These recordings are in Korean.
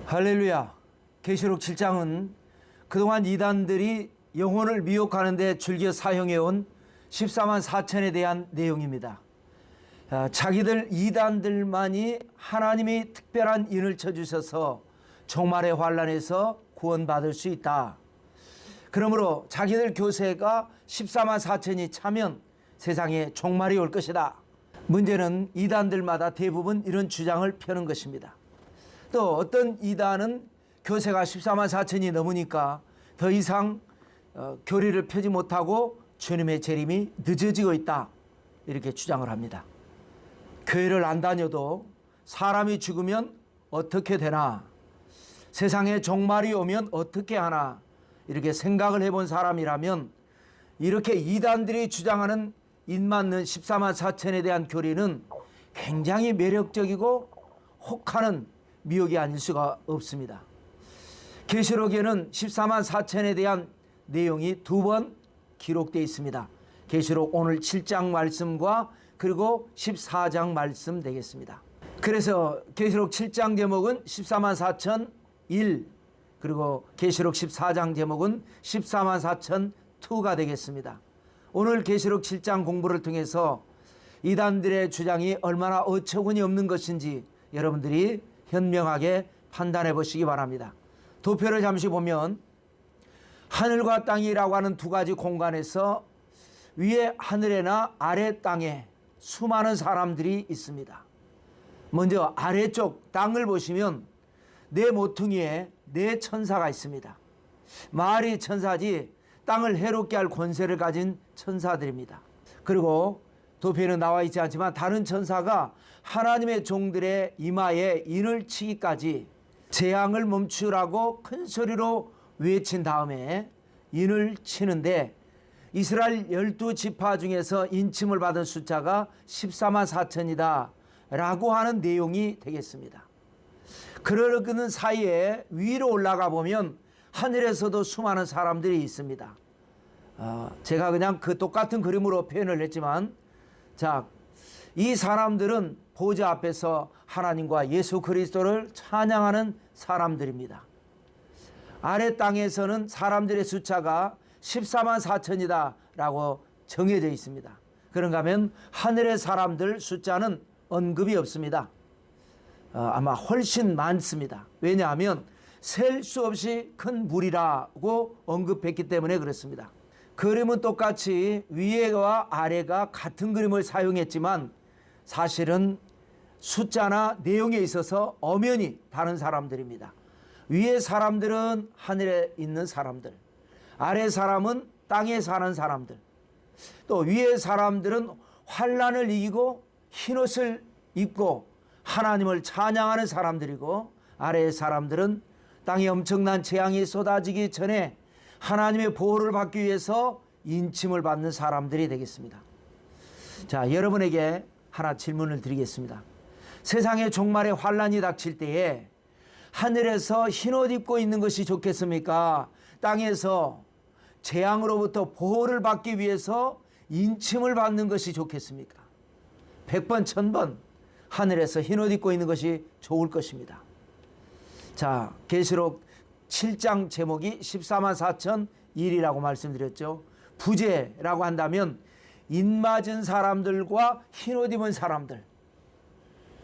할렐루야. 계시록 7장은 그동안 이단들이 영혼을 미혹하는 데 즐겨 사용해온 14만 4천에 대한 내용입니다. 자기들 이단들만이 하나님이 특별한 인을 쳐주셔서 종말의 환란에서 구원받을 수 있다. 그러므로 자기들 교세가 14만 4천이 차면 세상에 종말이 올 것이다. 문제는 이단들마다 대부분 이런 주장을 펴는 것입니다. 또 어떤 이단은 교세가 14만 4천이 넘으니까 더 이상 교리를 펴지 못하고 주님의 재림이 늦어지고 있다, 이렇게 주장을 합니다. 교회를 안 다녀도 사람이 죽으면 어떻게 되나, 세상에 종말이 오면 어떻게 하나, 이렇게 생각을 해본 사람이라면 이렇게 이단들이 주장하는 인맞는 14만 4천에 대한 교리는 굉장히 매력적이고 혹하는 미혹이 아닐 수가 없습니다. 계시록에는 14만 4천에 대한 내용이 두 번 기록되어 있습니다. 계시록 오늘 7장 말씀과 그리고 14장 말씀 되겠습니다. 그래서 계시록 7장 제목은 14만 4천 1, 그리고 계시록 14장 제목은 14만 4천 2가 되겠습니다. 오늘 계시록 7장 공부를 통해서 이단들의 주장이 얼마나 어처구니 없는 것인지 여러분들이 현명하게 판단해 보시기 바랍니다. 도표를 잠시 보면 하늘과 땅이라고 하는 두 가지 공간에서 위에 하늘에나 아래 땅에 수많은 사람들이 있습니다. 먼저 아래쪽 땅을 보시면 네 모퉁이에 네 천사가 있습니다. 말이 천사지 땅을 해롭게 할 권세를 가진 천사들입니다. 그리고 도표에는 나와 있지 않지만 다른 천사가 하나님의 종들의 이마에 인을 치기까지 재앙을 멈추라고 큰 소리로 외친 다음에 인을 치는데 이스라엘 12지파 중에서 인침을 받은 숫자가 14만 4천이다 라고 하는 내용이 되겠습니다. 그러는 사이에 위로 올라가 보면 하늘에서도 수많은 사람들이 있습니다. 제가 그냥 그 똑같은 그림으로 표현을 했지만, 자, 이 사람들은 보좌 앞에서 하나님과 예수 그리스도를 찬양하는 사람들입니다. 아래 땅에서는 사람들의 숫자가 14만 4천이다 라고 정해져 있습니다. 그런가 하면 하늘의 사람들 숫자는 언급이 없습니다. 아마 훨씬 많습니다. 왜냐하면 셀 수 없이 큰 물이라고 언급했기 때문에 그렇습니다. 그림은 똑같이 위에와 아래가 같은 그림을 사용했지만 사실은 숫자나 내용에 있어서 엄연히 다른 사람들입니다. 위에 사람들은 하늘에 있는 사람들, 아래 사람은 땅에 사는 사람들, 또 위에 사람들은 환난을 이기고 흰옷을 입고 하나님을 찬양하는 사람들이고, 아래의 사람들은 땅에 엄청난 재앙이 쏟아지기 전에 하나님의 보호를 받기 위해서 인침을 받는 사람들이 되겠습니다. 자, 여러분에게 하나 질문을 드리겠습니다. 세상에 종말의 환란이 닥칠 때에 하늘에서 흰옷 입고 있는 것이 좋겠습니까? 땅에서 재앙으로부터 보호를 받기 위해서 인침을 받는 것이 좋겠습니까? 100번 1000번 하늘에서 흰옷 입고 있는 것이 좋을 것입니다. 자, 계시록 7장 제목이 14만 4천 1이라고 말씀드렸죠. 부재라고 한다면 인맞은 사람들과 흰옷 입은 사람들.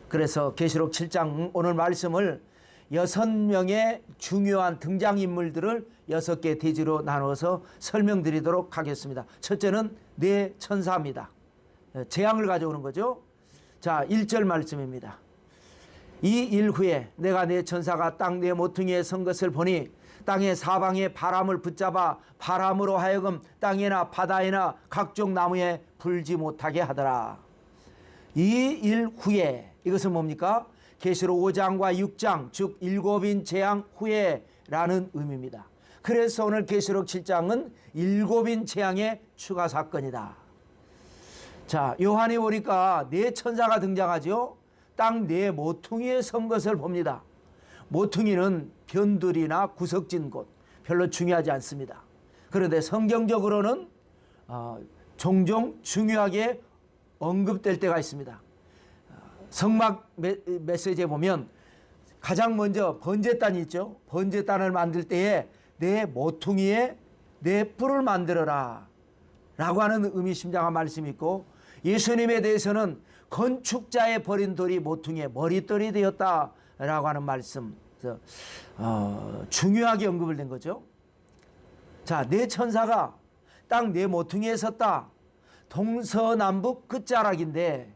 그래서 계시록 7장 오늘 말씀을 6명의 중요한 등장인물들을 6개 대지로 나눠서 설명드리도록 하겠습니다. 첫째는 네 천사입니다. 재앙을 가져오는 거죠. 자, 1절 말씀입니다. 이 일 후에 내가 네 천사가 땅 네 모퉁이에 선 것을 보니 땅의 사방에 바람을 붙잡아 바람으로 하여금 땅에나 바다에나 각종 나무에 불지 못하게 하더라. 이 일 후에, 이것은 뭡니까? 계시록 5장과 6장, 즉 7인 재앙 후에라는 의미입니다. 그래서 오늘 계시록 7장은 7인 재앙의 추가 사건이다. 자, 요한이 보니까 네 천사가 등장하죠. 땅 네 모퉁이에 선 것을 봅니다. 모퉁이는 변들이나 구석진 곳, 별로 중요하지 않습니다. 그런데 성경적으로는 종종 중요하게 언급될 때가 있습니다. 성막 메시지에 보면 가장 먼저 번제단이 있죠. 번제단을 만들 때에 내 모퉁이에 내 뿔을 만들어라 라고 하는 의미심장한 말씀이 있고, 예수님에 대해서는 건축자의 버린 돌이 모퉁이의 머릿돌이 되었다 라고 하는 말씀, 중요하게 언급을 된 거죠. 자, 내 천사가 딱 내 모퉁이에 섰다. 동서남북 끝자락인데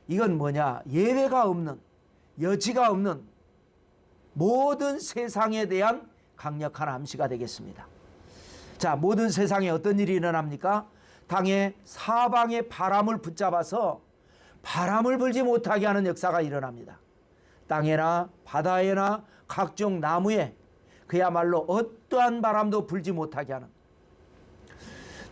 이건 뭐냐? 예외가 없는, 여지가 없는 모든 세상에 대한 강력한 암시가 되겠습니다. 자, 모든 세상에 어떤 일이 일어납니까? 땅의 사방의 바람을 붙잡아서 바람을 불지 못하게 하는 역사가 일어납니다. 땅에나 바다에나 각종 나무에 그야말로 어떠한 바람도 불지 못하게 하는,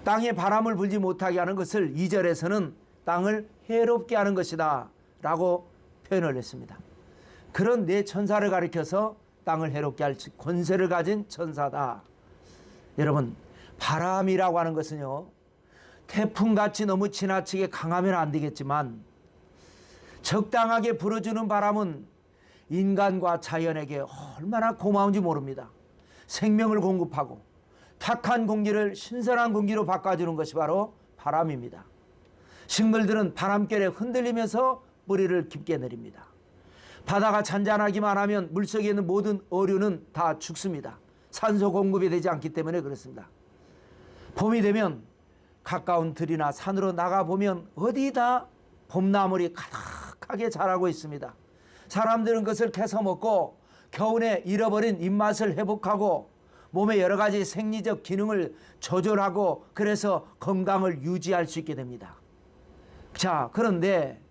땅에 바람을 불지 못하게 하는 것을 2절에서는 땅을 해롭게 하는 것이다 라고 표현을 했습니다. 그런 내 천사를 가리켜서 땅을 해롭게 할 권세를 가진 천사다. 여러분, 바람이라고 하는 것은요, 태풍같이 너무 지나치게 강하면 안 되겠지만 적당하게 불어주는 바람은 인간과 자연에게 얼마나 고마운지 모릅니다. 생명을 공급하고 탁한 공기를 신선한 공기로 바꿔주는 것이 바로 바람입니다. 식물들은 바람결에 흔들리면서 뿌리를 깊게 내립니다. 바다가 잔잔하기만 하면 물속에 있는 모든 어류는 다 죽습니다. 산소 공급이 되지 않기 때문에 그렇습니다. 봄이 되면 가까운 들이나 산으로 나가보면 어디다 봄나물이 가득하게 자라고 있습니다. 사람들은 그것을 캐서 먹고 겨울에 잃어버린 입맛을 회복하고 몸의 여러 가지 생리적 기능을 조절하고 그래서 건강을 유지할 수 있게 됩니다. 자, 그런데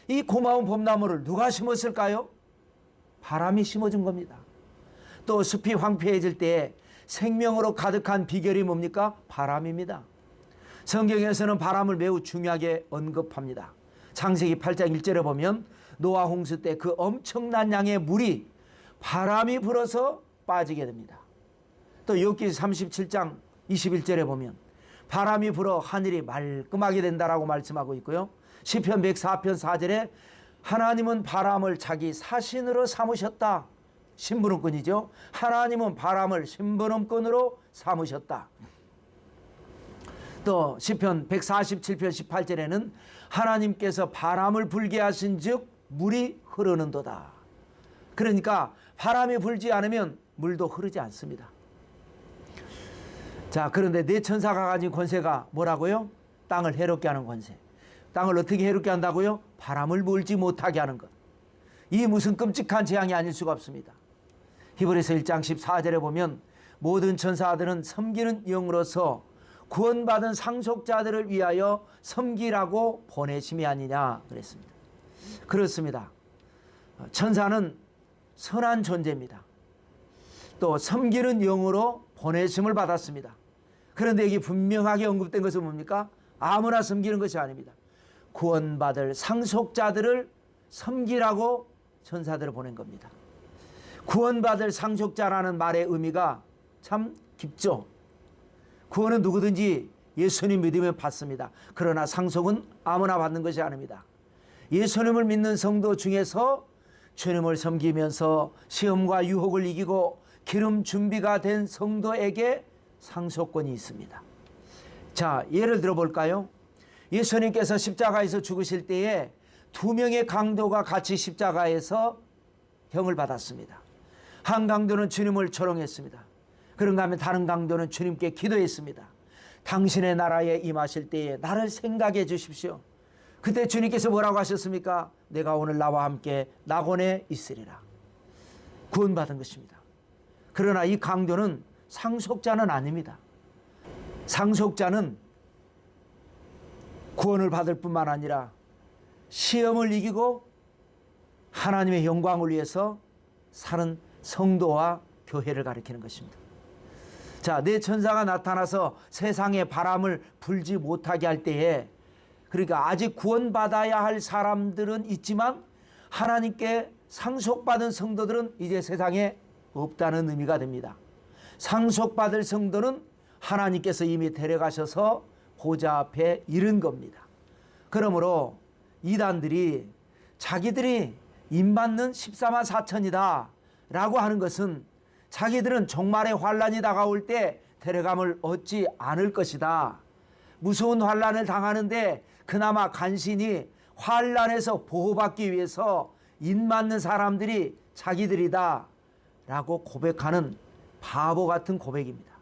이 고마운 봄나무를 누가 심었을까요? 바람이 심어준 겁니다. 또 숲이 황폐해질 때 생명으로 가득한 비결이 뭡니까? 바람입니다. 성경에서는 바람을 매우 중요하게 언급합니다. 창세기 8장 1절에 보면 노아 홍수 때 그 엄청난 양의 물이 바람이 불어서 빠지게 됩니다. 또 욥기 37장 21절에 보면 바람이 불어 하늘이 말끔하게 된다라고 말씀하고 있고요. 시편 104편 4절에 하나님은 바람을 자기 사신으로 삼으셨다. 심부름꾼이죠. 하나님은 바람을 심부름꾼으로 삼으셨다. 또 시편 147편 18절에는 하나님께서 바람을 불게 하신 즉 물이 흐르는도다. 그러니까 바람이 불지 않으면 물도 흐르지 않습니다. 자, 그런데 내 천사가 가진 권세가 뭐라고요? 땅을 해롭게 하는 권세. 땅을 어떻게 해롭게 한다고요? 바람을 불지 못하게 하는 것. 이 무슨 끔찍한 재앙이 아닐 수가 없습니다. 히브리서 1장 14절에 보면 모든 천사들은 섬기는 영으로서 구원받은 상속자들을 위하여 섬기라고 보내심이 아니냐 그랬습니다. 그렇습니다. 천사는 선한 존재입니다. 또 섬기는 영으로 보내심을 받았습니다. 그런데 여기 분명하게 언급된 것은 뭡니까? 아무나 섬기는 것이 아닙니다. 구원받을 상속자들을 섬기라고 천사들을 보낸 겁니다. 구원받을 상속자라는 말의 의미가 참 깊죠. 구원은 누구든지 예수님 믿으면 받습니다. 그러나 상속은 아무나 받는 것이 아닙니다. 예수님을 믿는 성도 중에서 주님을 섬기면서 시험과 유혹을 이기고 기름 준비가 된 성도에게 상속권이 있습니다. 자, 예를 들어 볼까요? 예수님께서 십자가에서 죽으실 때에 두 명의 강도가 같이 십자가에서 형을 받았습니다. 한 강도는 주님을 조롱했습니다. 그런가 하면 다른 강도는 주님께 기도했습니다. 당신의 나라에 임하실 때에 나를 생각해 주십시오. 그때 주님께서 뭐라고 하셨습니까? 내가 오늘 나와 함께 낙원에 있으리라. 구원받은 것입니다. 그러나 이 강도는 상속자는 아닙니다. 상속자는 구원을 받을 뿐만 아니라 시험을 이기고 하나님의 영광을 위해서 사는 성도와 교회를 가리키는 것입니다. 자, 내 천사가 나타나서 세상에 바람을 불지 못하게 할 때에, 그러니까 아직 구원받아야 할 사람들은 있지만 하나님께 상속받은 성도들은 이제 세상에 없다는 의미가 됩니다. 상속받을 성도는 하나님께서 이미 데려가셔서 보좌 앞에 이른 겁니다. 그러므로 이단들이 자기들이 임받는 14만 4천이다 라고 하는 것은 자기들은 종말의 환란이 다가올 때 데려감을 얻지 않을 것이다. 무서운 환란을 당하는데 그나마 간신히 환란에서 보호받기 위해서 임맞는 사람들이 자기들이다 라고 고백하는 바보 같은 고백입니다.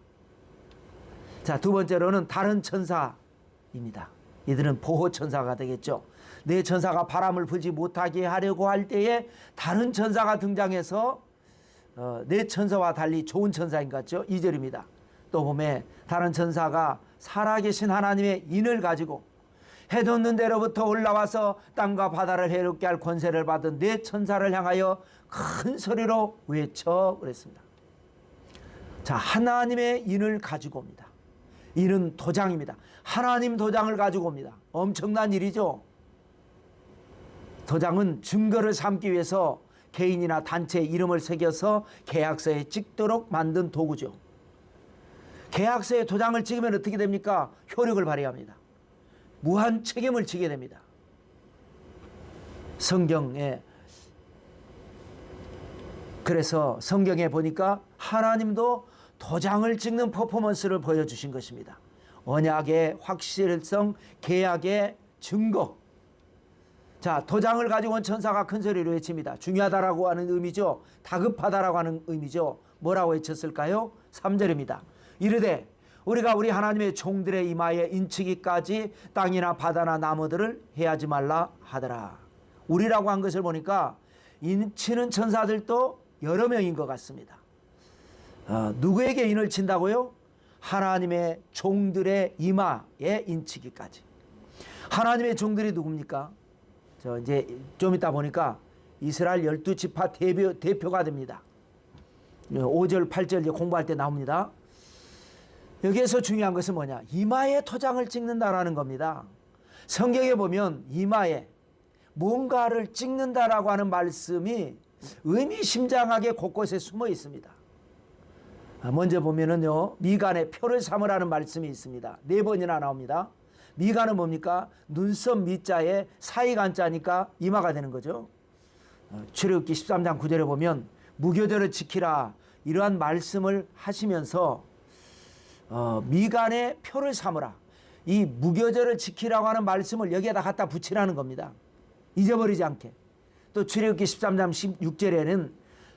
자, 두 번째로는 다른 천사입니다. 이들은 보호 천사가 되겠죠. 내 천사가 바람을 불지 못하게 하려고 할 때에 다른 천사가 등장해서 내 천사와 달리 좋은 천사인 것 같죠. 2절입니다. 또 보면 다른 천사가 살아계신 하나님의 인을 가지고 해 돋는 데로부터 올라와서 땅과 바다를 해롭게 할 권세를 받은 내 천사를 향하여 큰 소리로 외쳐 그랬습니다. 자, 하나님의 인을 가지고 옵니다. 이는 도장입니다. 하나님 도장을 가지고 옵니다. 엄청난 일이죠. 도장은 증거를 삼기 위해서 개인이나 단체의 이름을 새겨서 계약서에 찍도록 만든 도구죠. 계약서에 도장을 찍으면 어떻게 됩니까? 효력을 발휘합니다. 무한 책임을 지게 됩니다. 성경에 그래서 성경에 보니까 하나님도 도장을 찍는 퍼포먼스를 보여주신 것입니다. 언약의 확실성, 계약의 증거. 자, 도장을 가지고 온 천사가 큰 소리로 외칩니다. 중요하다라고 하는 의미죠. 다급하다라고 하는 의미죠. 뭐라고 외쳤을까요? 3절입니다. 이르되 우리가 우리 하나님의 종들의 이마에 인치기까지 땅이나 바다나 나무들을 해하지 말라 하더라. 우리라고 한 것을 보니까 인치는 천사들도 여러 명인 것 같습니다. 누구에게 인을 친다고요? 하나님의 종들의 이마에 인치기까지. 하나님의 종들이 누굽니까? 이제 좀 이따 보니까 이스라엘 12지파 대표가 됩니다. 5절, 8절 이제 공부할 때 나옵니다. 여기에서 중요한 것은 뭐냐? 이마에 토장을 찍는다라는 겁니다. 성경에 보면 이마에 뭔가를 찍는다라고 하는 말씀이 의미심장하게 곳곳에 숨어 있습니다. 먼저 보면은요, 미간에 표를 삼으라는 말씀이 있습니다. 4번이나 나옵니다. 미간은 뭡니까? 눈썹 미자에 사이간자니까 이마가 되는 거죠. 출애굽기 13장 9절에 보면 무교절을 지키라 이러한 말씀을 하시면서 미간에 표를 삼으라. 이 무교절을 지키라고 하는 말씀을 여기에다 갖다 붙이라는 겁니다. 잊어버리지 않게. 또 출애굽기 13장 16절에는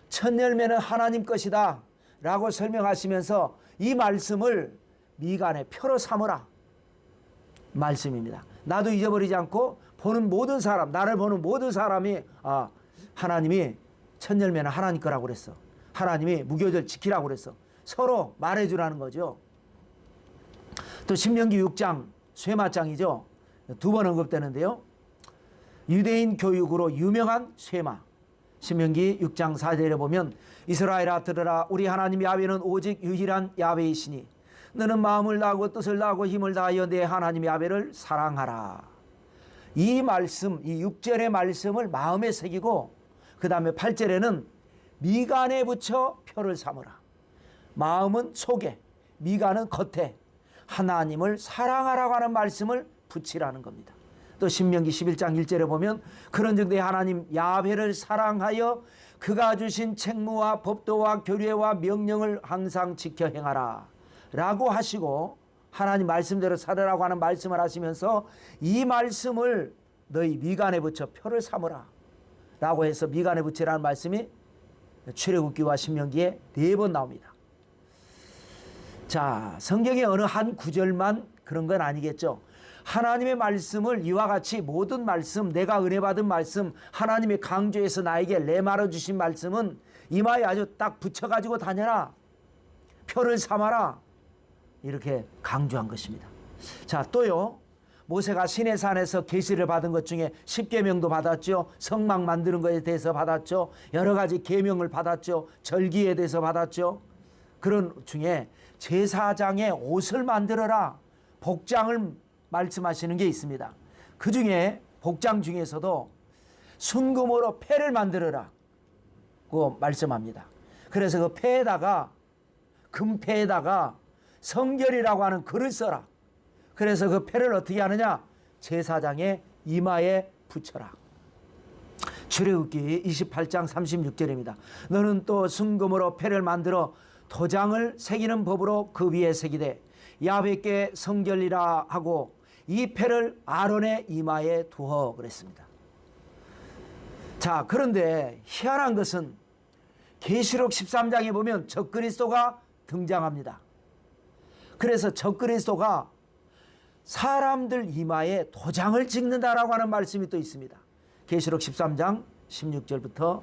첫 열매는 하나님 것이다 라고 설명하시면서 이 말씀을 미간에 표로 삼으라 말씀입니다. 나도 잊어버리지 않고 보는 모든 사람, 나를 보는 모든 사람이 하나님이 첫 열매는 하나님 거라고 그랬어. 하나님이 무교절 지키라고 그랬어. 서로 말해주라는 거죠. 또 신명기 6장 쇠마장이죠. 2번 언급되는데요. 유대인 교육으로 유명한 쇠마. 신명기 6장 4절에 보면 이스라엘아 들으라 우리 하나님 야훼는 오직 유일한 야훼이시니 너는 마음을 다하고 뜻을 다하고 힘을 다하여 내 하나님 야훼를 사랑하라. 이 말씀, 이 6절의 말씀을 마음에 새기고 그 다음에 8절에는 미간에 붙여 표를 삼으라. 마음은 속에, 미간은 겉에 하나님을 사랑하라고 하는 말씀을 붙이라는 겁니다. 또 신명기 11장 1절에 보면 그런즉 내 하나님 야훼를 사랑하여 그가 주신 책무와 법도와 교례와 명령을 항상 지켜 행하라 라고 하시고 하나님 말씀대로 살으라고 하는 말씀을 하시면서 이 말씀을 너희 미간에 붙여 표를 삼으라 라고 해서 미간에 붙이라는 말씀이 출애굽기와 신명기에 4번 나옵니다. 자, 성경의 어느 한 구절만 그런 건 아니겠죠. 하나님의 말씀을 이와 같이 모든 말씀, 내가 은혜 받은 말씀, 하나님이 강조해서 나에게 내말아 주신 말씀은 이마에 아주 딱 붙여가지고 다녀라. 표를 삼아라. 이렇게 강조한 것입니다. 자, 또요. 모세가 시내산에서 계시를 받은 것 중에 10계명도 받았죠. 성막 만드는 것에 대해서 받았죠. 여러 가지 계명을 받았죠. 절기에 대해서 받았죠. 그런 중에 제사장의 옷을 만들어라. 복장을 말씀하시는 게 있습니다. 그 중에 복장 중에서도 순금으로 패를 만들어라 고 말씀합니다. 그래서 그 패에다가 금패에다가 성결이라고 하는 글을 써라. 그래서 그 패를 어떻게 하느냐? 제사장의 이마에 붙여라. 출애굽기 28장 36절입니다. 너는 또 순금으로 패를 만들어 도장을 새기는 법으로 그 위에 새기되 야훼께 성결이라 하고 이 패를 아론의 이마에 두어 그랬습니다. 자, 그런데 희한한 것은 계시록 13장에 보면 적그리스도가 등장합니다. 그래서 적그리스도가 사람들 이마에 도장을 찍는다라고 하는 말씀이 또 있습니다. 계시록 13장 16절부터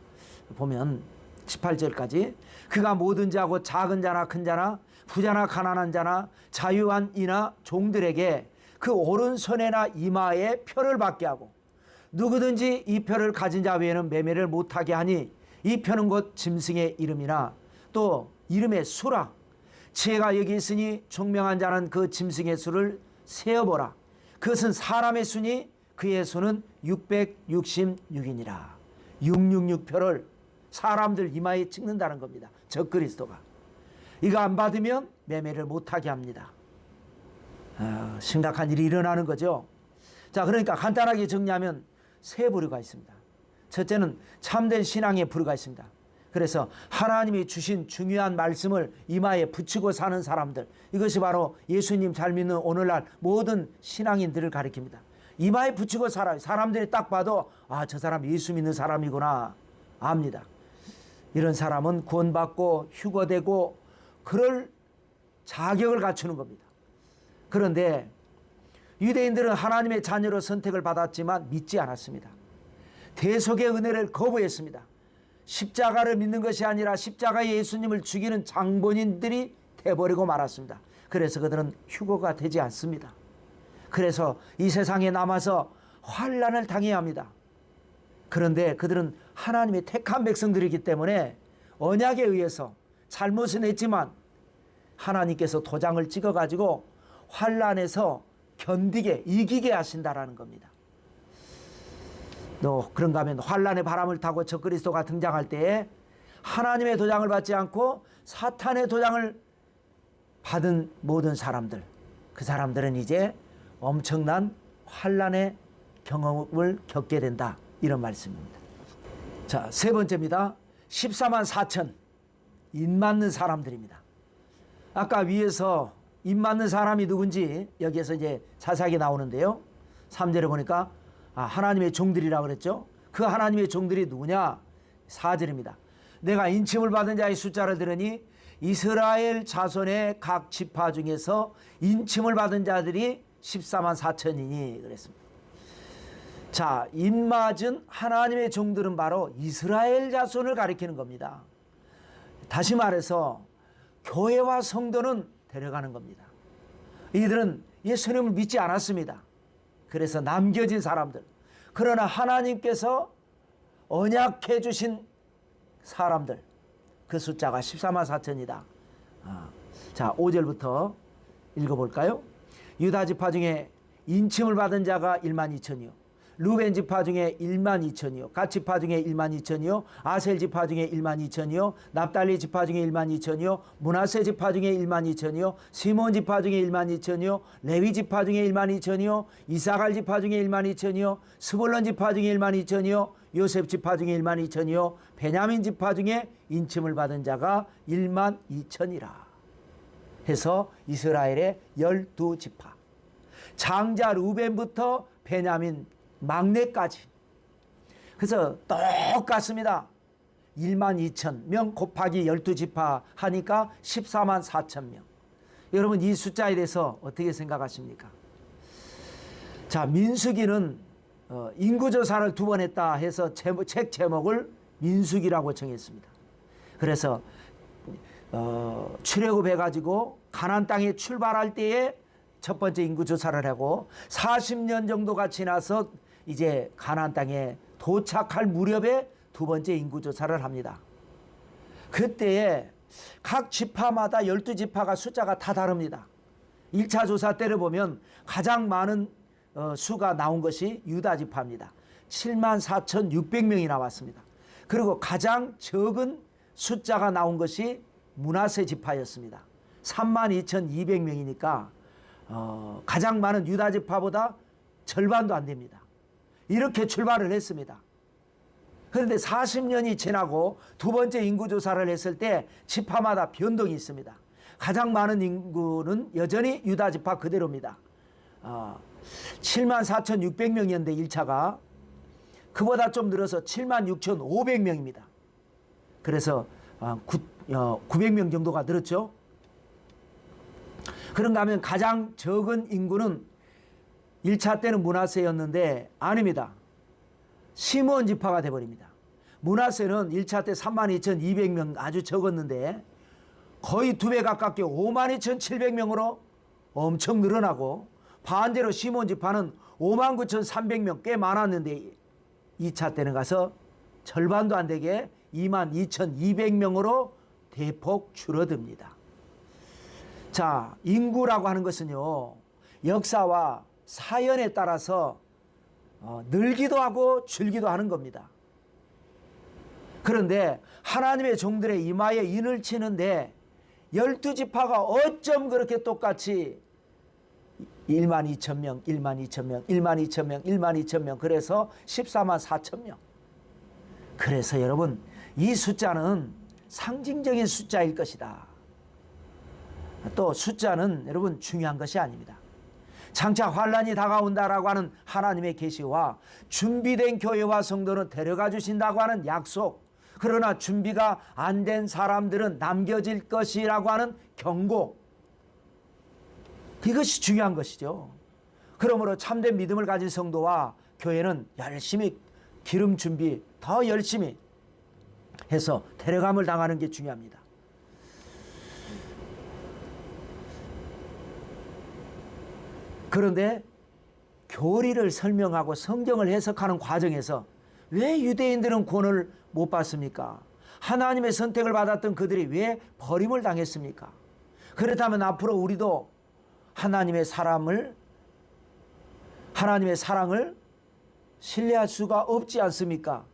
보면 18절까지 그가 모든 자고 작은 자나 큰 자나 부자나 가난한 자나 자유한 이나 종들에게 그 오른손에나 이마에 표를 받게 하고 누구든지 이 표를 가진 자 외에는 매매를 못하게 하니 이 표는 곧 짐승의 이름이나 또 이름의 수라 지혜가 여기 있으니 총명한 자는 그 짐승의 수를 세어보라. 그것은 사람의 수니 그의 수는 666이니라. 666표를 사람들 이마에 찍는다는 겁니다. 적그리스도가. 이거 안 받으면 매매를 못하게 합니다. 심각한 일이 일어나는 거죠. 자, 그러니까 간단하게 정리하면 세 부류가 있습니다. 첫째는 참된 신앙의 부류가 있습니다. 그래서 하나님이 주신 중요한 말씀을 이마에 붙이고 사는 사람들, 이것이 바로 예수님 잘 믿는 오늘날 모든 신앙인들을 가리킵니다. 이마에 붙이고 살아요. 사람들이 딱 봐도 저 사람 예수 믿는 사람이구나 압니다. 이런 사람은 구원받고 휴거되고 그럴 자격을 갖추는 겁니다. 그런데 유대인들은 하나님의 자녀로 선택을 받았지만 믿지 않았습니다. 대속의 은혜를 거부했습니다. 십자가를 믿는 것이 아니라 십자가의 예수님을 죽이는 장본인들이 돼버리고 말았습니다. 그래서 그들은 휴거가 되지 않습니다. 그래서 이 세상에 남아서 환난을 당해야 합니다. 그런데 그들은 하나님의 택한 백성들이기 때문에 언약에 의해서 잘못은 했지만 하나님께서 도장을 찍어가지고 환난에서 견디게 이기게 하신다라는 겁니다. 그런가 하면 환난의 바람을 타고 적그리스도가 등장할 때에 하나님의 도장을 받지 않고 사탄의 도장을 받은 모든 사람들, 그 사람들은 이제 엄청난 환난의 경험을 겪게 된다, 이런 말씀입니다. 자, 세 번째입니다. 14만 4천 인 맞는 사람들입니다. 아까 위에서 인 맞는 사람이 누군지 여기에서 이제 자세하게 나오는데요. 3절에 보니까 하나님의 종들이라고 그랬죠. 그 하나님의 종들이 누구냐? 4절입니다. 내가 인침을 받은 자의 숫자를 들으니 이스라엘 자손의 각 지파 중에서 인침을 받은 자들이 14만 4천이니 그랬습니다. 자, 인맞은 하나님의 종들은 바로 이스라엘 자손을 가리키는 겁니다. 다시 말해서 교회와 성도는 데려가는 겁니다. 이들은 예수님을 믿지 않았습니다. 그래서 남겨진 사람들. 그러나 하나님께서 언약해 주신 사람들, 그 숫자가 14만 4천이다. 자, 5절부터 읽어볼까요? 유다 지파 중에 인침을 받은 자가 1만 2천이요 루벤 지파 중에 1만 2천이요 갓 지파 중에 1만 2천이요 아셀 지파 중에 1만 2천이요 납달리 지파 중에 1만 2천이요 므낫세 지파 중에 1만 2천이요 시몬 지파 중에 1만 2천이요 레위 지파 중에 1만 2천이요 이사갈 지파 중에 1만 2천이요 스불론 지파 중에 1만 2천이요 요셉 지파 중에 1만 2천이요 베냐민 지파 중에 인침을 받은 자가 1만 2천이라 해서 이스라엘의 12지파, 장자 루벤부터 베냐민 막내까지. 그래서 똑같습니다. 1만 2천 명 곱하기 12지파 하니까 14만 4천 명. 여러분, 이 숫자에 대해서 어떻게 생각하십니까? 자, 민수기는 인구조사를 2번 했다 해서 책 제목을 민수기라고 정했습니다. 그래서 출애굽해가지고 가나안 땅에 출발할 때에 첫 번째 인구조사를 하고 40년 정도가 지나서 이제 가나안 땅에 도착할 무렵에 두 번째 인구조사를 합니다. 그때에 각 지파마다 12지파가 숫자가 다 다릅니다. 1차 조사 때를 보면 가장 많은 수가 나온 것이 유다 지파입니다. 74,600명이 나왔습니다. 그리고 가장 적은 숫자가 나온 것이 므낫세 지파였습니다. 32,200명이니까 가장 많은 유다 지파보다 절반도 안 됩니다. 이렇게 출발을 했습니다. 그런데 40년이 지나고 두 번째 인구조사를 했을 때 지파마다 변동이 있습니다. 가장 많은 인구는 여전히 유다 지파 그대로입니다. 74,600명이었는데 1차가 그보다 좀 늘어서 76,500명입니다. 그래서 900명 정도가 늘었죠. 그런가 하면 가장 적은 인구는 1차 때는 므낫세였는데 아닙니다. 시므온 지파가 돼버립니다. 므낫세는 1차 때 32,200명 아주 적었는데 거의 2배 가깝게 52,700명으로 엄청 늘어나고, 반대로 시므온 지파는 59,300명 꽤 많았는데 2차 때는 가서 절반도 안 되게 22,200명으로 대폭 줄어듭니다. 자, 인구라고 하는 것은요, 역사와 사연에 따라서 늘기도 하고 줄기도 하는 겁니다. 그런데 하나님의 종들의 이마에 인을 치는데 12지파가 어쩜 그렇게 똑같이 12,000명, 12,000명, 12,000명, 12,000명, 그래서 144,000명. 그래서 여러분, 이 숫자는 상징적인 숫자일 것이다. 또 숫자는 여러분 중요한 것이 아닙니다. 장차 환란이 다가온다라고 하는 하나님의 계시와 준비된 교회와 성도는 데려가 주신다고 하는 약속, 그러나 준비가 안 된 사람들은 남겨질 것이라고 하는 경고, 이것이 중요한 것이죠. 그러므로 참된 믿음을 가진 성도와 교회는 열심히 기름 준비 더 열심히 해서 데려감을 당하는 게 중요합니다. 그런데 교리를 설명하고 성경을 해석하는 과정에서 왜 유대인들은 구원을 못 받습니까? 하나님의 선택을 받았던 그들이 왜 버림을 당했습니까? 그렇다면 앞으로 우리도 하나님의 사랑을 신뢰할 수가 없지 않습니까?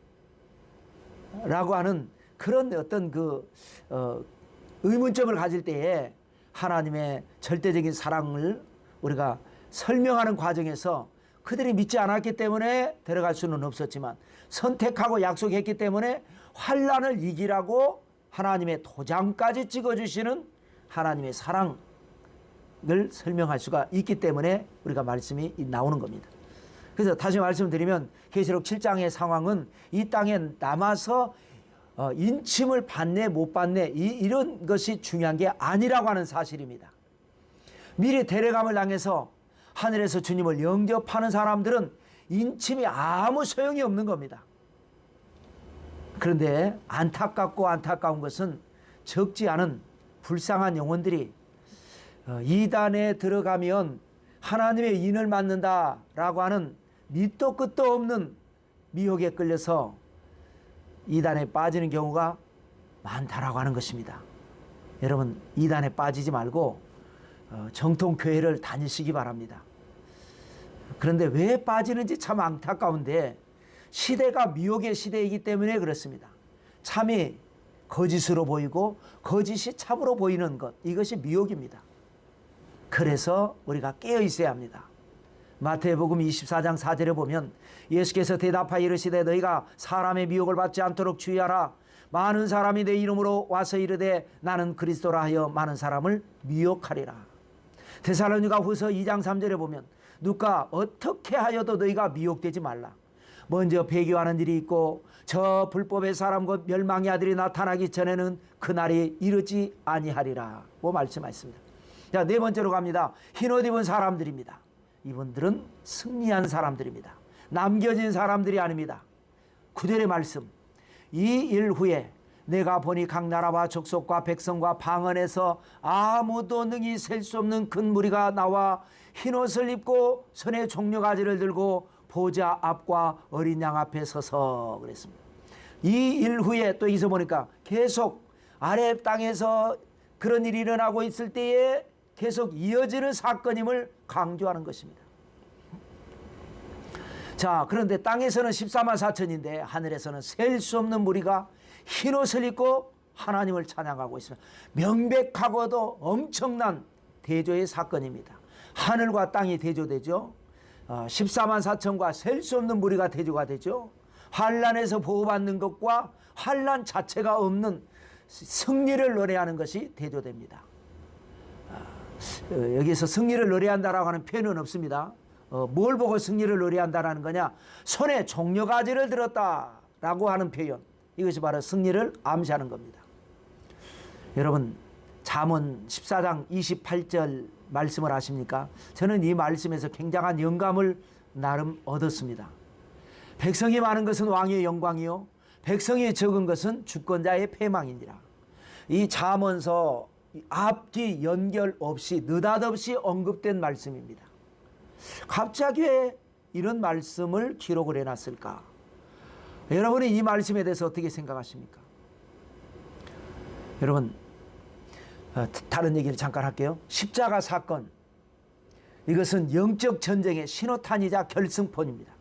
라고 하는 그런 어떤 의문점을 가질 때에 하나님의 절대적인 사랑을 우리가 설명하는 과정에서 그들이 믿지 않았기 때문에 데려갈 수는 없었지만, 선택하고 약속했기 때문에 환란을 이기라고 하나님의 도장까지 찍어주시는 하나님의 사랑을 설명할 수가 있기 때문에 우리가 말씀이 나오는 겁니다. 그래서 다시 말씀드리면 계시록 7장의 상황은 이 땅에 남아서 인침을 받네 못 받네 이런 것이 중요한 게 아니라고 하는 사실입니다. 미리 데려감을 당해서 하늘에서 주님을 영접하는 사람들은 인침이 아무 소용이 없는 겁니다. 그런데 안타까운 것은 적지 않은 불쌍한 영혼들이 이단에 들어가면 하나님의 인을 맞는다라고 하는 밑도 끝도 없는 미혹에 끌려서 이단에 빠지는 경우가 많다라고 하는 것입니다. 여러분, 이단에 빠지지 말고 정통교회를 다니시기 바랍니다. 그런데 왜 빠지는지 참 안타까운데, 시대가 미혹의 시대이기 때문에 그렇습니다. 참이 거짓으로 보이고 거짓이 참으로 보이는 것, 이것이 미혹입니다. 그래서 우리가 깨어 있어야 합니다. 마태복음 24장 4절에 보면 예수께서 대답하여 이르시되 너희가 사람의 미혹을 받지 않도록 주의하라. 많은 사람이 내 이름으로 와서 이르되 나는 그리스도라 하여 많은 사람을 미혹하리라. 데살로니가 후서 2장 3절에 보면 누가 어떻게 하여도 너희가 미혹되지 말라. 먼저 배교하는 일이 있고 저 불법의 사람 곧 멸망의 아들이 나타나기 전에는 그날이 이르지 아니하리라 고 말씀하셨습니다. 자, 네 번째로 갑니다. 흰옷 입은 사람들입니다. 이분들은 승리한 사람들입니다. 남겨진 사람들이 아닙니다. 9절의 말씀, 이 일 후에 내가 보니 각 나라와 족속과 백성과 방언에서 아무도 능히 셀 수 없는 큰 무리가 나와 흰옷을 입고 손에 종려가지를 들고 보좌 앞과 어린 양 앞에 서서 그랬습니다. 이 일 후에 또 여기서 보니까 계속 아래 땅에서 그런 일이 일어나고 있을 때에 계속 이어지는 사건임을 강조하는 것입니다. 자, 그런데 땅에서는 14만 4천인데 하늘에서는 셀 수 없는 무리가 흰옷을 입고 하나님을 찬양하고 있습니다. 명백하고도 엄청난 대조의 사건입니다. 하늘과 땅이 대조되죠. 14만 4천과 셀 수 없는 무리가 대조가 되죠. 환난에서 보호받는 것과 환난 자체가 없는 승리를 노래하는 것이 대조됩니다. 여기서 승리를 노래한다라고 하는 표현은 없습니다. 뭘 보고 승리를 노래한다라는 거냐? 손에 종려가지를 들었다라고 하는 표현. 이것이 바로 승리를 암시하는 겁니다. 여러분, 잠언 14장 28절 말씀을 아십니까? 저는 이 말씀에서 굉장한 영감을 나름 얻었습니다. 백성이 많은 것은 왕의 영광이요 백성이 적은 것은 주권자의 패망이니라. 이 잠언서 앞뒤 연결 없이 느닷없이 언급된 말씀입니다. 갑자기 왜 이런 말씀을 기록을 해놨을까? 여러분이 이 말씀에 대해서 어떻게 생각하십니까? 여러분, 다른 얘기를 잠깐 할게요. 십자가 사건, 이것은 영적 전쟁의 신호탄이자 결승폰입니다.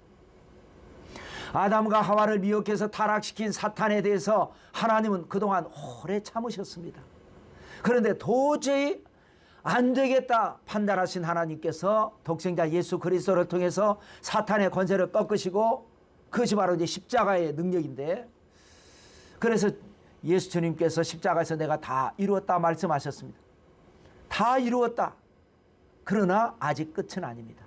아담과 하와를 미혹해서 타락시킨 사탄에 대해서 하나님은 그동안 오래 참으셨습니다. 그런데 도저히 안 되겠다 판단하신 하나님께서 독생자 예수 그리스도를 통해서 사탄의 권세를 꺾으시고, 그것이 바로 이제 십자가의 능력인데, 그래서 예수 주님께서 십자가에서 내가 다 이루었다 말씀하셨습니다. 다 이루었다. 그러나 아직 끝은 아닙니다.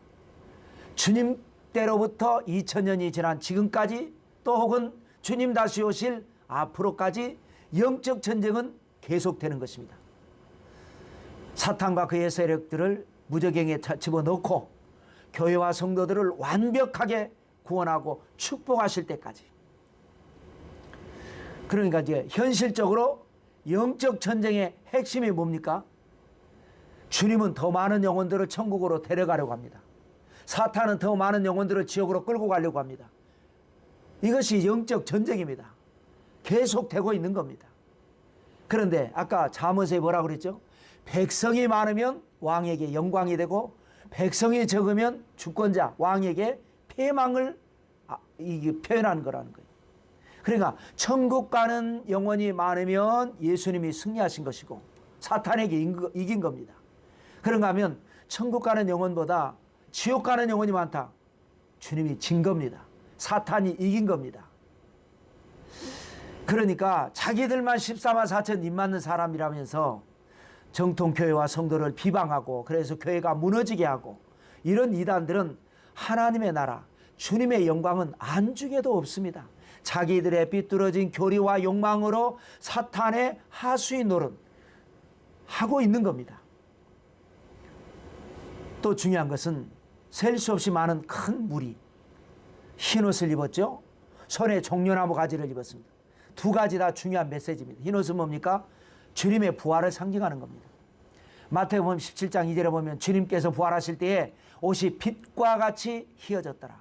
주님 때로부터 2000년이 지난 지금까지, 또 혹은 주님 다시 오실 앞으로까지 영적 전쟁은 계속되는 것입니다. 사탄과 그의 세력들을 무저갱에 집어넣고 교회와 성도들을 완벽하게 구원하고 축복하실 때까지. 그러니까 이제 현실적으로 영적 전쟁의 핵심이 뭡니까? 주님은 더 많은 영혼들을 천국으로 데려가려고 합니다. 사탄은 더 많은 영혼들을 지옥으로 끌고 가려고 합니다. 이것이 영적 전쟁입니다. 계속되고 있는 겁니다. 그런데 아까 잠언서에 뭐라고 그랬죠? 백성이 많으면 왕에게 영광이 되고 백성이 적으면 주권자 왕에게 패망을 표현하는 거라는 거예요. 그러니까 천국 가는 영혼이 많으면 예수님이 승리하신 것이고 사탄에게 이긴 겁니다. 그런가 하면 천국 가는 영혼보다 지옥 가는 영혼이 많다. 주님이 진 겁니다. 사탄이 이긴 겁니다. 그러니까 자기들만 14만 4천 입 맞는 사람이라면서 정통교회와 성도를 비방하고, 그래서 교회가 무너지게 하고, 이런 이단들은 하나님의 나라, 주님의 영광은 안중에도 없습니다. 자기들의 삐뚤어진 교리와 욕망으로 사탄의 하수인 노릇 하고 있는 겁니다. 또 중요한 것은 셀 수 없이 많은 큰 무리, 흰옷을 입었죠. 손에 종려나무 가지를 입었습니다. 두 가지 다 중요한 메시지입니다. 흰옷은 뭡니까? 주님의 부활을 상징하는 겁니다. 마태복음 17장 2절에 보면 주님께서 부활하실 때에 옷이 빛과 같이 희어졌더라.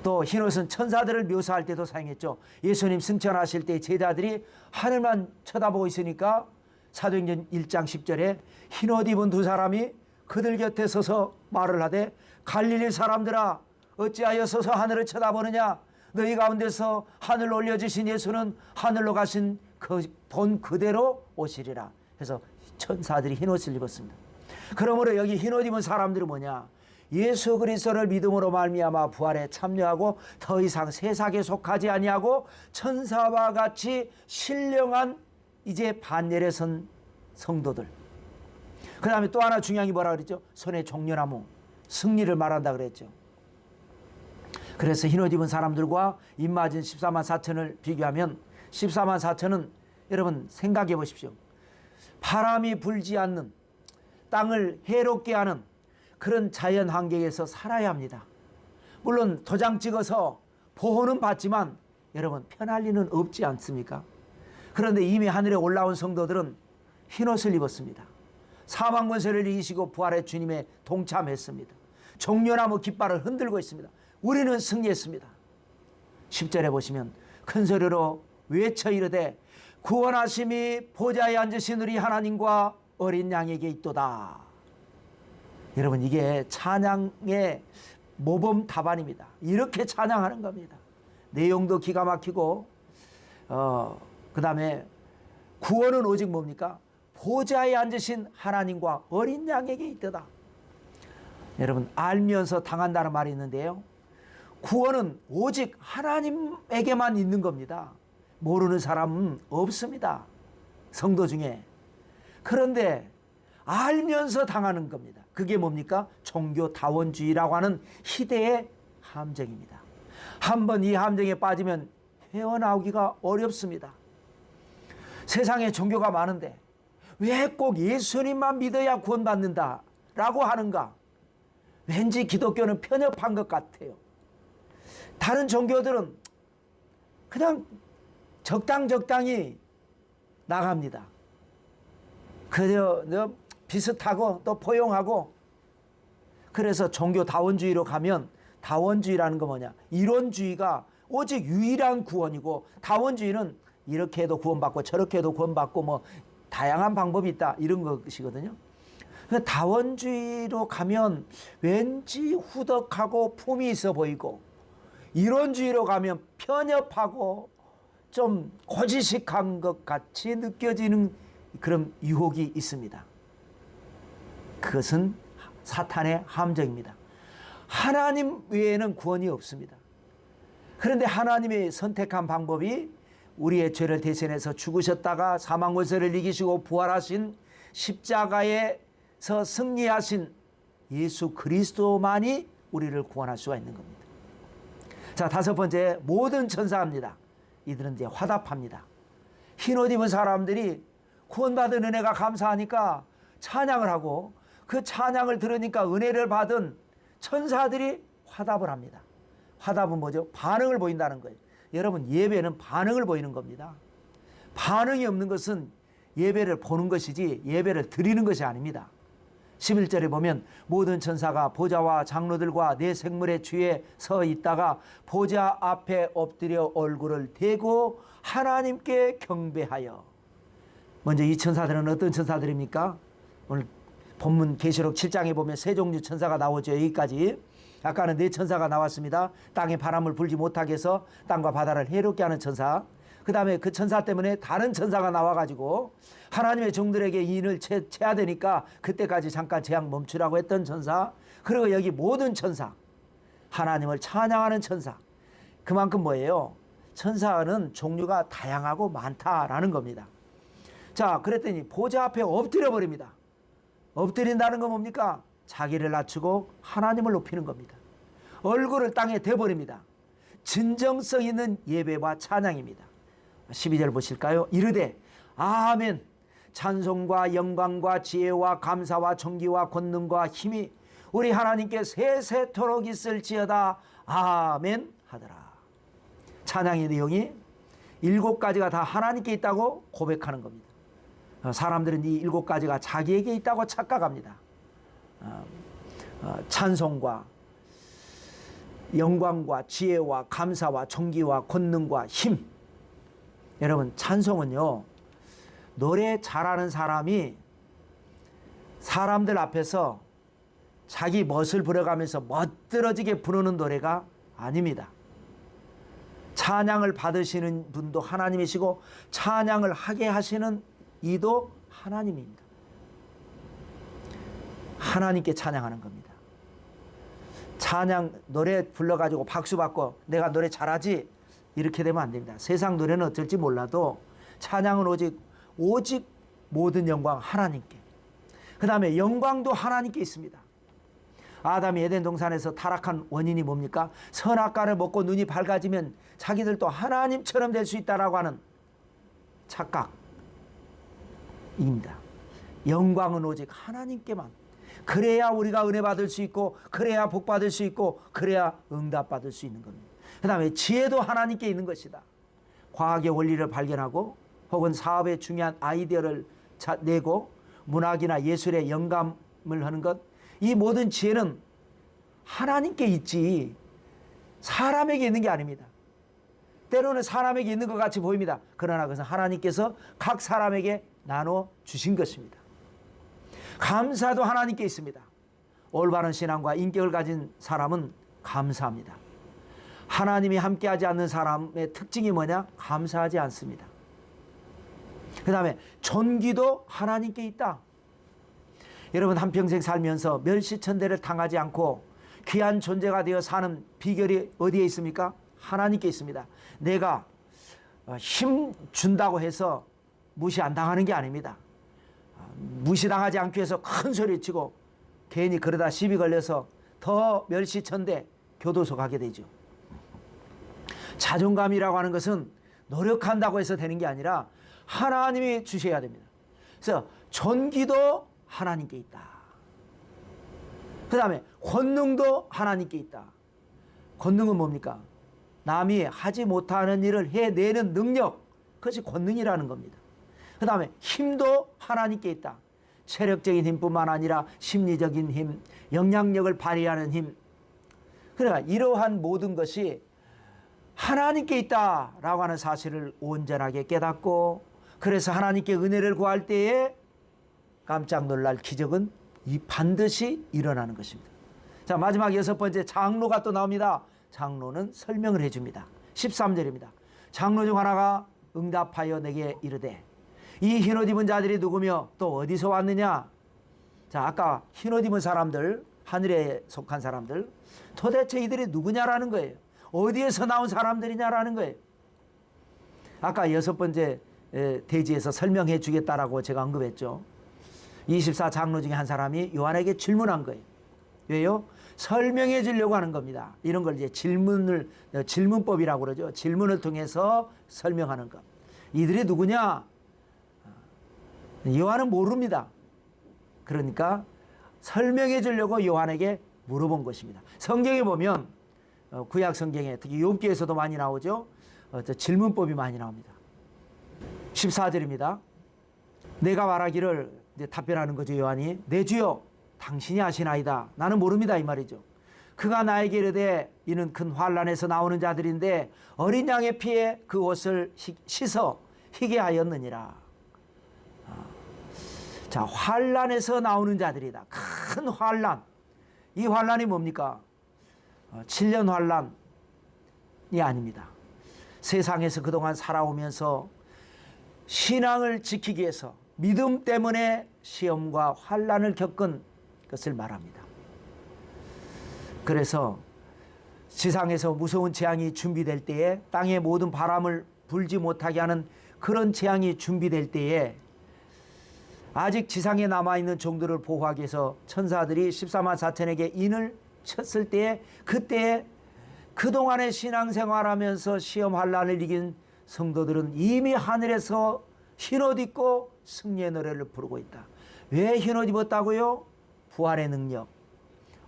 또 흰옷은 천사들을 묘사할 때도 사용했죠. 예수님 승천하실 때 제자들이 하늘만 쳐다보고 있으니까 사도행전 1장 10절에 흰옷 입은 두 사람이 그들 곁에 서서 말을 하되, 갈릴리 사람들아 어찌하여 서서 하늘을 쳐다보느냐? 너희 가운데서 하늘로 올려주신 예수는 하늘로 가신 본 그대로 오시리라. 해서 천사들이 흰옷을 입었습니다. 그러므로 여기 흰옷 입은 사람들은 뭐냐? 예수 그리스도를 믿음으로 말미암아 부활에 참여하고 더 이상 세상에 속하지 아니하고 천사와 같이 신령한 이제 반열에 선 성도들. 그 다음에 또 하나 중요한 게 뭐라 그랬죠? 손에 종려나무, 승리를 말한다 그랬죠. 그래서 흰옷 입은 사람들과 입 맞은 14만 4천을 비교하면 14만 4천은 여러분 생각해 보십시오. 바람이 불지 않는, 땅을 해롭게 하는 그런 자연 환경에서 살아야 합니다. 물론 도장 찍어서 보호는 받지만 여러분 편할 리는 없지 않습니까? 그런데 이미 하늘에 올라온 성도들은 흰옷을 입었습니다. 사망 권세를 이기시고 부활의 주님에 동참했습니다. 종려나무 깃발을 흔들고 있습니다. 우리는 승리했습니다. 10절에 보시면 큰 소리로 외쳐 이르되 구원하심이 보좌에 앉으신 우리 하나님과 어린 양에게 있도다. 여러분 이게 찬양의 모범 답안입니다. 이렇게 찬양하는 겁니다. 내용도 기가 막히고 그 다음에 구원은 오직 뭡니까? 보좌에 앉으신 하나님과 어린 양에게 있도다. 여러분 알면서 당한다는 말이 있는데요. 구원은 오직 하나님에게만 있는 겁니다. 모르는 사람은 없습니다. 성도 중에. 그런데 알면서 당하는 겁니다. 그게 뭡니까? 종교다원주의라고 하는 희대의 함정입니다. 한번 이 함정에 빠지면 헤어나오기가 어렵습니다. 세상에 종교가 많은데 왜 꼭 예수님만 믿어야 구원받는다 라고 하는가? 왠지 기독교는 편협한 것 같아요. 다른 종교들은 그냥 적당히 나갑니다. 그저 비슷하고 또 포용하고. 그래서 종교다원주의로 가면, 다원주의라는 거 뭐냐? 이론주의가 오직 유일한 구원이고, 다원주의는 이렇게 해도 구원받고 저렇게 해도 구원받고 뭐 다양한 방법이 있다 이런 것이거든요. 다원주의로 가면 왠지 후덕하고 품이 있어 보이고, 이론주의로 가면 편협하고 좀 고지식한 것 같이 느껴지는 그런 유혹이 있습니다. 그것은 사탄의 함정입니다. 하나님 외에는 구원이 없습니다. 그런데 하나님이 선택한 방법이 우리의 죄를 대신해서 죽으셨다가 사망권세를 이기시고 부활하신 십자가에서 승리하신 예수 그리스도만이 우리를 구원할 수가 있는 겁니다. 자, 다섯 번째, 모든 천사입니다. 이들은 이제 화답합니다. 흰옷 입은 사람들이 구원받은 은혜가 감사하니까 찬양을 하고, 그 찬양을 들으니까 은혜를 받은 천사들이 화답을 합니다. 화답은 뭐죠? 반응을 보인다는 거예요. 여러분, 예배는 반응을 보이는 겁니다. 반응이 없는 것은 예배를 보는 것이지 예배를 드리는 것이 아닙니다. 11절에 보면 모든 천사가 보좌와 장로들과 네 생물의 주위에 서 있다가 보좌 앞에 엎드려 얼굴을 대고 하나님께 경배하여. 먼저 이 천사들은 어떤 천사들입니까? 오늘 본문 계시록 7장에 보면 세 종류 천사가 나오죠. 여기까지. 아까는 네 천사가 나왔습니다. 땅에 바람을 불지 못하게 해서 땅과 바다를 해롭게 하는 천사. 그 다음에 그 천사 때문에 다른 천사가 나와가지고 하나님의 종들에게 인을 채야 되니까 그때까지 잠깐 재앙 멈추라고 했던 천사. 그리고 여기 모든 천사, 하나님을 찬양하는 천사. 그만큼 뭐예요? 천사는 종류가 다양하고 많다라는 겁니다. 자, 그랬더니 보좌 앞에 엎드려 버립니다. 엎드린다는 건 뭡니까? 자기를 낮추고 하나님을 높이는 겁니다. 얼굴을 땅에 대버립니다. 진정성 있는 예배와 찬양입니다. 12절 보실까요? 이르되 아멘, 찬송과 영광과 지혜와 감사와 존귀와 권능과 힘이 우리 하나님께 세세토록 있을지어다. 아멘 하더라. 찬양의 내용이 7가지가 다 하나님께 있다고 고백하는 겁니다. 사람들은 이 7가지가 자기에게 있다고 착각합니다. 찬송과 영광과 지혜와 감사와 존귀와 권능과 힘. 여러분, 찬송은요, 노래 잘하는 사람이 사람들 앞에서 자기 멋을 부려가면서 멋들어지게 부르는 노래가 아닙니다. 찬양을 받으시는 분도 하나님이시고 찬양을 하게 하시는 이도 하나님입니다. 하나님께 찬양하는 겁니다. 찬양 노래 불러가지고 박수 받고 내가 노래 잘하지 이렇게 되면 안 됩니다. 세상 노래는 어쩔지 몰라도 찬양은 오직 모든 영광 하나님께. 그 다음에 영광도 하나님께 있습니다. 아담이 에덴 동산에서 타락한 원인이 뭡니까? 선악과를 먹고 눈이 밝아지면 자기들도 하나님처럼 될 수 있다라고 하는 착각입니다. 영광은 오직 하나님께만. 그래야 우리가 은혜 받을 수 있고, 그래야 복 받을 수 있고, 그래야 응답 받을 수 있는 겁니다. 그 다음에 지혜도 하나님께 있는 것이다. 과학의 원리를 발견하고 혹은 사업에 중요한 아이디어를 내고 문학이나 예술에 영감을 하는 것, 이 모든 지혜는 하나님께 있지 사람에게 있는 게 아닙니다. 때로는 사람에게 있는 것 같이 보입니다. 그러나 그것은 하나님께서 각 사람에게 나눠 주신 것입니다. 감사도 하나님께 있습니다. 올바른 신앙과 인격을 가진 사람은 감사합니다. 하나님이 함께하지 않는 사람의 특징이 뭐냐? 감사하지 않습니다. 그 다음에 존귀도 하나님께 있다. 여러분, 한평생 살면서 멸시천대를 당하지 않고 귀한 존재가 되어 사는 비결이 어디에 있습니까? 하나님께 있습니다. 내가 힘 준다고 해서 무시 안 당하는 게 아닙니다. 무시당하지 않기 위해서 큰 소리치고 괜히 그러다 시비 걸려서 더 멸시천대 교도소 가게 되죠. 자존감이라고 하는 것은 노력한다고 해서 되는 게 아니라 하나님이 주셔야 됩니다. 그래서 존귀도 하나님께 있다. 그 다음에 권능도 하나님께 있다. 권능은 뭡니까? 남이 하지 못하는 일을 해내는 능력, 그것이 권능이라는 겁니다. 그 다음에 힘도 하나님께 있다. 체력적인 힘뿐만 아니라 심리적인 힘, 영향력을 발휘하는 힘. 그러니까 이러한 모든 것이 하나님께 있다라고 하는 사실을 온전하게 깨닫고, 그래서 하나님께 은혜를 구할 때에 깜짝 놀랄 기적은 반드시 일어나는 것입니다. 자, 마지막 6번째, 장로가 또 나옵니다. 장로는 설명을 해줍니다. 13절입니다. 장로 중 하나가 응답하여 내게 이르되, 이 흰옷 입은 자들이 누구며 또 어디서 왔느냐? 자, 아까 흰옷 입은 사람들, 하늘에 속한 사람들, 도대체 이들이 누구냐라는 거예요. 어디에서 나온 사람들이냐라는 거예요. 아까 6번째 대지에서 설명해 주겠다라고 제가 언급했죠. 24 장로 중에 한 사람이 요한에게 질문한 거예요. 왜요? 설명해 주려고 하는 겁니다. 이런 걸 이제 질문법이라고 그러죠. 질문을 통해서 설명하는 것. 이들이 누구냐? 요한은 모릅니다. 그러니까 설명해 주려고 요한에게 물어본 것입니다. 성경에 보면 구약 성경에 특히 욥기에서도 많이 나오죠. 질문법이 많이 나옵니다. 14절입니다. 내가 말하기를, 이제 답변하는 거죠. 요한이, 내 주여 당신이 아시나이다. 나는 모릅니다, 이 말이죠. 그가 나에게 이르되, 이는 큰 환난에서 나오는 자들인데 어린 양의 피에 그 옷을 씻어 희게 하였느니라. 자, 환난에서 나오는 자들이다. 큰 환난. 이 환난이 뭡니까? 7년 환난이 아닙니다. 세상에서 그동안 살아오면서 신앙을 지키기 위해서 믿음 때문에 시험과 환난을 겪은 것을 말합니다. 그래서 지상에서 무서운 재앙이 준비될 때에, 땅의 모든 바람을 불지 못하게 하는 그런 재앙이 준비될 때에, 아직 지상에 남아있는 종들을 보호하기 위해서 천사들이 14만 4천에게 인을 쳤을 때에, 그때에 그동안의 신앙생활하면서 시험 환난을 이긴 성도들은 이미 하늘에서 흰옷 입고 승리의 노래를 부르고 있다. 왜 흰옷 입었다고요? 부활의 능력.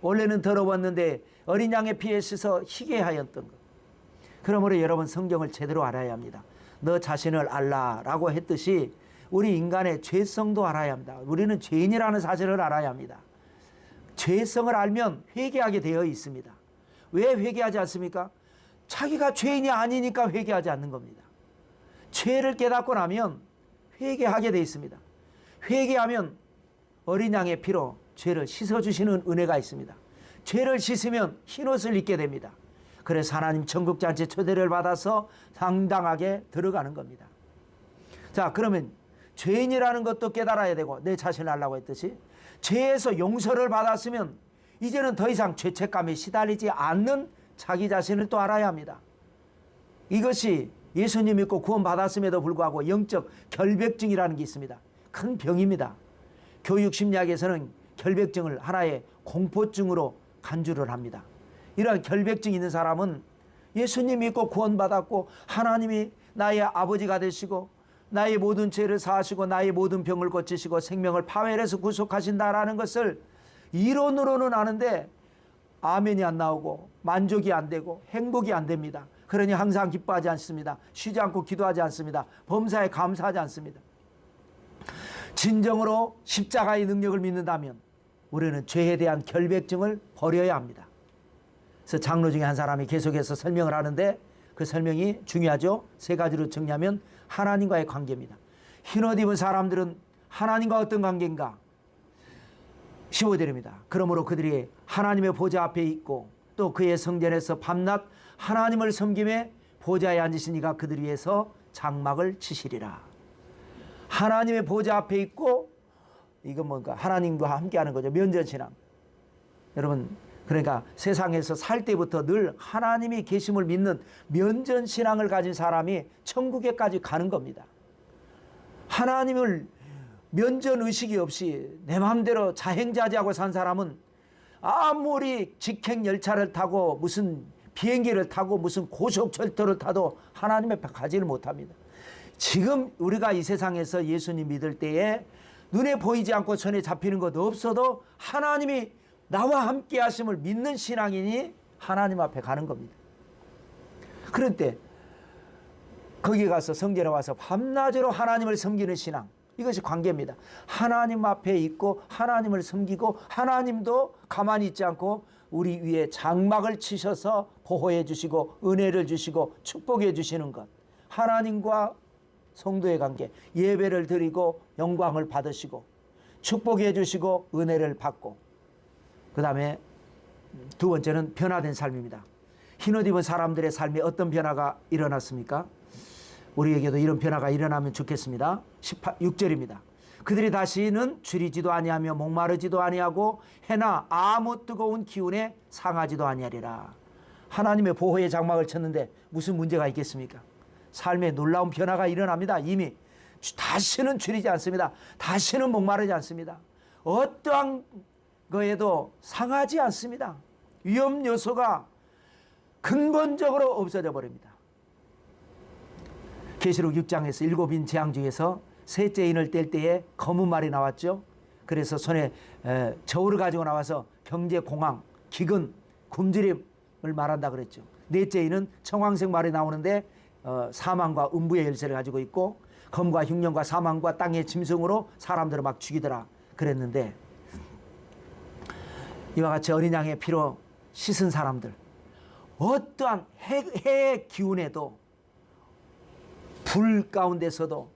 원래는 더러웠는데 어린 양의 피에 씻어 희게 하였던 것. 그러므로 여러분, 성경을 제대로 알아야 합니다. 너 자신을 알라라고 했듯이 우리 인간의 죄성도 알아야 합니다. 우리는 죄인이라는 사실을 알아야 합니다. 죄성을 알면 회개하게 되어 있습니다. 왜 회개하지 않습니까? 자기가 죄인이 아니니까 회개하지 않는 겁니다. 죄를 깨닫고 나면 회개하게 되어 있습니다. 회개하면 어린 양의 피로 죄를 씻어주시는 은혜가 있습니다. 죄를 씻으면 흰옷을 입게 됩니다. 그래서 하나님 천국잔치 초대를 받아서 당당하게 들어가는 겁니다. 자, 그러면 죄인이라는 것도 깨달아야 되고, 내 자신을 알라고 했듯이 죄에서 용서를 받았으면 이제는 더 이상 죄책감에 시달리지 않는 자기 자신을 또 알아야 합니다. 이것이 예수님 믿고 구원받았음에도 불구하고 영적 결백증이라는 게 있습니다. 큰 병입니다. 교육심리학에서는 결백증을 하나의 공포증으로 간주를 합니다. 이러한 결백증이 있는 사람은 예수님 믿고 구원받았고 하나님이 나의 아버지가 되시고 나의 모든 죄를 사하시고 나의 모든 병을 고치시고 생명을 파멸해서 구속하신다라는 것을 이론으로는 아는데 아멘이 안 나오고 만족이 안 되고 행복이 안 됩니다. 그러니 항상 기뻐하지 않습니다. 쉬지 않고 기도하지 않습니다. 범사에 감사하지 않습니다. 진정으로 십자가의 능력을 믿는다면 우리는 죄에 대한 결백증을 버려야 합니다. 그래서 장로 중에 한 사람이 계속해서 설명을 하는데 그 설명이 중요하죠. 3가지로 정리하면 하나님과의 관계입니다. 흰옷 입은 사람들은 하나님과 어떤 관계인가? 15절입니다. 그러므로 그들이 하나님의 보좌 앞에 있고 또 그의 성전에서 밤낮 하나님을 섬김에 보좌에 앉으신 이가 그들 위해서 장막을 치시리라. 하나님의 보좌 앞에 있고, 이건 뭔가 하나님과 함께하는 거죠. 면전신앙. 여러분, 그러니까 세상에서 살 때부터 늘 하나님이 계심을 믿는 면전신앙을 가진 사람이 천국에까지 가는 겁니다. 하나님을 면전의식이 없이 내 마음대로 자행자재하고 산 사람은 아무리 직행열차를 타고 무슨 비행기를 타고 무슨 고속철도를 타도 하나님 앞에 가지를 못합니다. 지금 우리가 이 세상에서 예수님 믿을 때에 눈에 보이지 않고 손에 잡히는 것 없어도 하나님이 나와 함께 하심을 믿는 신앙인이 하나님 앞에 가는 겁니다. 그런데 거기 가서 성전에 와서 밤낮으로 하나님을 섬기는 신앙, 이것이 관계입니다. 하나님 앞에 있고 하나님을 섬기고 하나님도 가만히 있지 않고 우리 위에 장막을 치셔서 보호해 주시고 은혜를 주시고 축복해 주시는 것, 하나님과 성도의 관계, 예배를 드리고 영광을 받으시고 축복해 주시고 은혜를 받고, 그 다음에 두 번째는 변화된 삶입니다. 흰옷 입은 사람들의 삶에 어떤 변화가 일어났습니까? 우리에게도 이런 변화가 일어나면 좋겠습니다. 6절입니다. 그들이 다시는 줄이지도 아니하며 목마르지도 아니하고 해나 아무 뜨거운 기운에 상하지도 아니하리라. 하나님의 보호의 장막을 쳤는데 무슨 문제가 있겠습니까? 삶에 놀라운 변화가 일어납니다. 이미 다시는 줄이지 않습니다. 다시는 목마르지 않습니다. 어떠한 거에도 상하지 않습니다. 위험 요소가 근본적으로 없어져 버립니다. 계시록 6장에서 7인 재앙 중에서 셋째 인을 뗄 때에 검은 말이 나왔죠. 그래서 손에 저울을 가지고 나와서 경제 공황, 기근, 굶주림을 말한다 그랬죠. 넷째 인은 청황색 말이 나오는데 사망과 음부의 열쇠를 가지고 있고 검과 흉년과 사망과 땅의 짐승으로 사람들을 막 죽이더라 그랬는데, 이와 같이 어린 양의 피로 씻은 사람들, 어떠한 해의 기운에도 불 가운데서도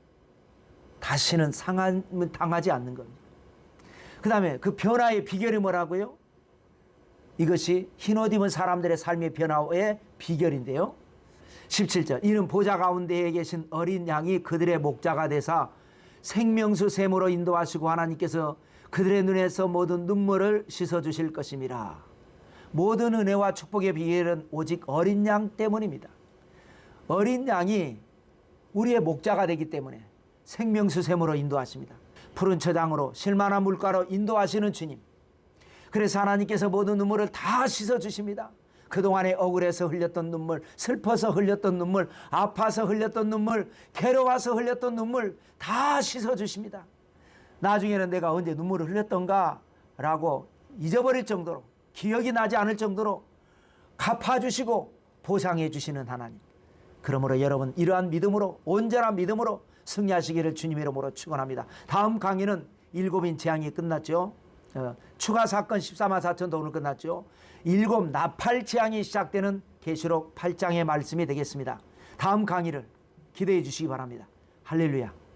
다시는 상함을 당하지 않는 겁니다. 그 다음에 그 변화의 비결이 뭐라고요? 이것이 흰옷 입은 사람들의 삶의 변화의 비결인데요. 17절, 이는 보좌 가운데에 계신 어린 양이 그들의 목자가 되사 생명수 샘으로 인도하시고 하나님께서 그들의 눈에서 모든 눈물을 씻어주실 것임이라. 모든 은혜와 축복의 비결은 오직 어린 양 때문입니다. 어린 양이 우리의 목자가 되기 때문에 생명수 샘으로 인도하십니다. 푸른 처장으로 실만한 물가로 인도하시는 주님. 그래서 하나님께서 모든 눈물을 다 씻어주십니다. 그동안에 억울해서 흘렸던 눈물, 슬퍼서 흘렸던 눈물, 아파서 흘렸던 눈물, 괴로워서 흘렸던 눈물 다 씻어주십니다. 나중에는 내가 언제 눈물을 흘렸던가 라고 잊어버릴 정도로, 기억이 나지 않을 정도로 갚아주시고 보상해 주시는 하나님. 그러므로 여러분 이러한 믿음으로, 온전한 믿음으로 승리하시기를 주님의 이름으로 축원합니다. 다음 강의는 7인 재앙이 끝났죠. 추가 사건 14만 4천도 오늘 끝났죠. 7 나팔 재앙이 시작되는 계시록 8장의 말씀이 되겠습니다. 다음 강의를 기대해 주시기 바랍니다. 할렐루야.